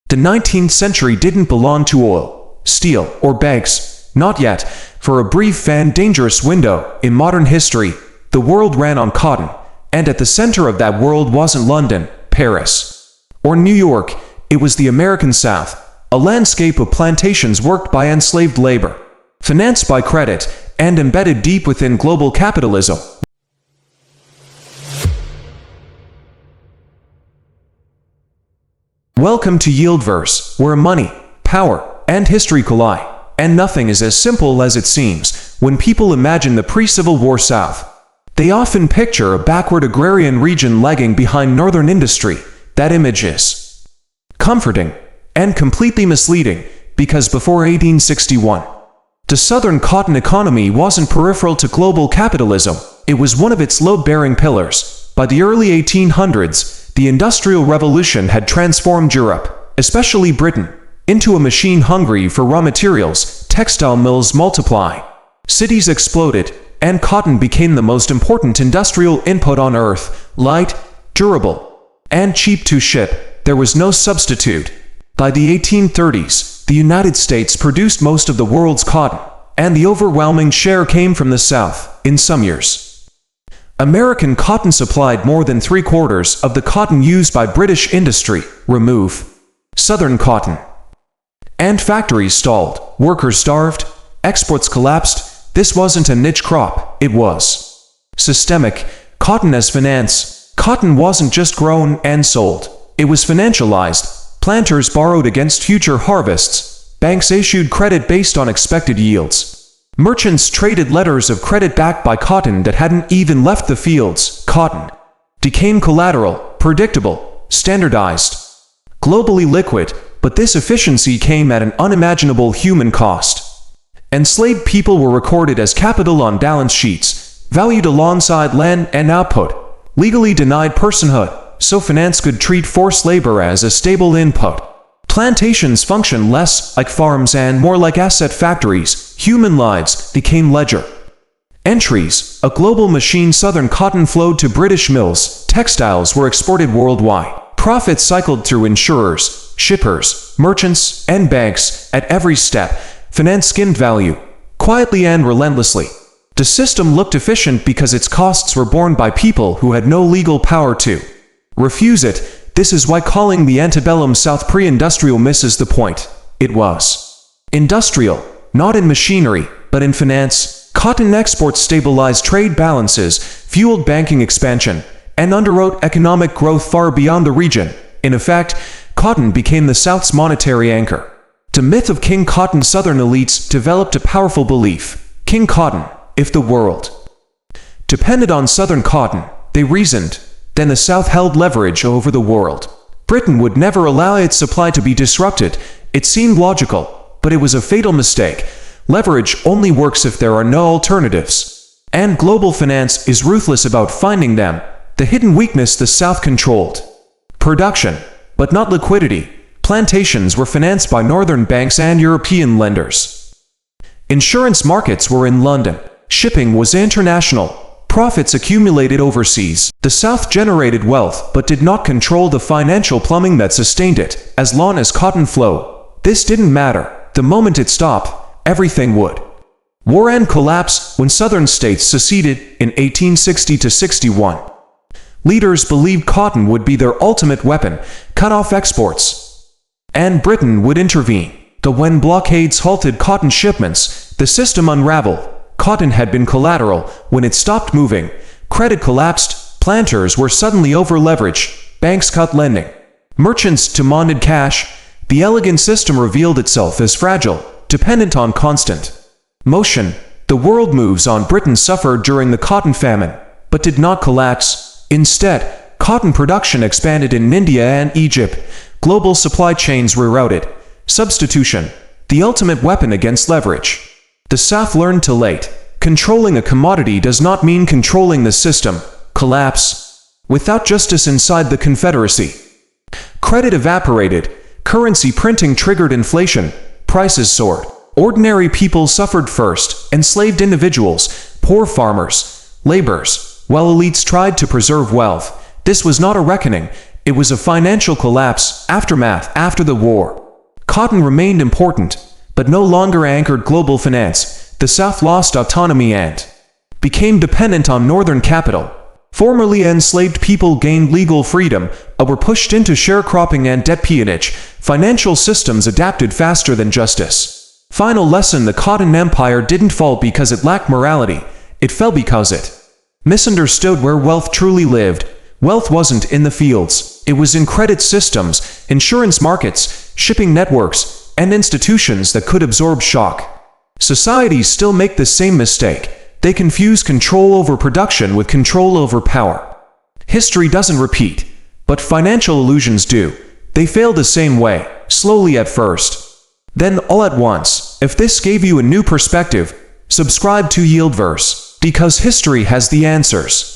The 19th century didn't belong to oil, steel, or banks, not yet. For a brief and dangerous window in modern history, the world ran on cotton, and at the center of that world wasn't London, Paris, or New York. It was the American South, a landscape of plantations worked by enslaved labor, financed by credit, and embedded deep within global capitalism. Welcome to Yieldverse, where money, power, and history collide, and nothing is as simple as it seems. When people imagine the pre-Civil War South, they often picture a backward agrarian region lagging behind northern industry. That image is comforting and completely misleading, because before 1861, the Southern cotton economy wasn't peripheral to global capitalism. It was one of its load-bearing pillars. By the early 1800s, the Industrial Revolution had transformed Europe, especially Britain, into a machine hungry for raw materials. Textile mills multiplied, cities exploded, and cotton became the most important industrial input on Earth. Light, durable, and cheap to ship, there was no substitute. By the 1830s, the United States produced most of the world's cotton, and the overwhelming share came from the South. In some years, American cotton supplied more than 3/4 of the cotton used by British industry. Remove Southern cotton, and factories stalled, workers starved, exports collapsed. This wasn't a niche crop, it was systemic. Cotton as finance. Cotton wasn't just grown and sold, it was financialized. Planters borrowed against future harvests. Banks issued credit based on expected yields. Merchants traded letters of credit backed by cotton that hadn't even left the fields. Cotton became collateral, predictable, standardized, globally liquid, but this efficiency came at an unimaginable human cost. Enslaved people were recorded as capital on balance sheets, valued alongside land and output, legally denied personhood, so finance could treat forced labor as a stable input. Plantations functioned less like farms and more like asset factories. Human lives became ledger entries. A global machine. Southern cotton flowed to British mills. Textiles were exported worldwide. Profits cycled through insurers, shippers, merchants, and banks. At every step, finance skimmed value, quietly and relentlessly. The system looked efficient because its costs were borne by people who had no legal power to refuse it. This is why calling the antebellum South pre-industrial misses the point. It was industrial, not in machinery, but in finance. Cotton exports stabilized trade balances, fueled banking expansion, and underwrote economic growth far beyond the region. In effect, cotton became the South's monetary anchor. The myth of King Cotton. Southern elites developed a powerful belief. King Cotton, if the world depended on Southern cotton, they reasoned, then the South held leverage over the world. Britain would never allow its supply to be disrupted. It seemed logical, but it was a fatal mistake. Leverage only works if there are no alternatives. And global finance is ruthless about finding them. The hidden weakness. The South controlled production, but not liquidity. Plantations were financed by northern banks and European lenders. Insurance markets were in London. Shipping was international. Profits accumulated overseas. The South generated wealth but did not control the financial plumbing that sustained it. As long as cotton flowed, this didn't matter. The moment it stopped, everything would. War and collapse. When Southern states seceded in 1860–61, leaders believed cotton would be their ultimate weapon, cut off exports, and Britain would intervene. When blockades halted cotton shipments, the system unraveled. Cotton had been collateral. When it stopped moving, credit collapsed. Planters were suddenly over-leveraged. Banks cut lending. Merchants demanded cash. The elegant system revealed itself as fragile, dependent on constant motion. The world moves on. Britain suffered during the cotton famine, but did not collapse. Instead, cotton production expanded in India and Egypt. Global supply chains rerouted. Substitution, the ultimate weapon against leverage. The South learned too late. Controlling a commodity does not mean controlling the system. Collapse. Without justice inside the Confederacy, credit evaporated. Currency printing triggered inflation. Prices soared. Ordinary people suffered first. Enslaved individuals, poor farmers, laborers, while elites tried to preserve wealth. This was not a reckoning. It was a financial collapse, aftermath after the war. Cotton remained important, but no longer anchored global finance. The South lost autonomy and became dependent on Northern capital. Formerly enslaved people gained legal freedom, but were pushed into sharecropping and debt peonage. Financial systems adapted faster than justice. Final lesson: the Cotton Empire didn't fall because it lacked morality. It fell because it misunderstood where wealth truly lived. Wealth wasn't in the fields. It was in credit systems, insurance markets, shipping networks, and institutions that could absorb shock. Societies still make the same mistake. They confuse control over production with control over power. History doesn't repeat, but financial illusions do. They fail the same way, slowly at first, then all at once. If this gave you a new perspective, subscribe to Yieldverse, because history has the answers.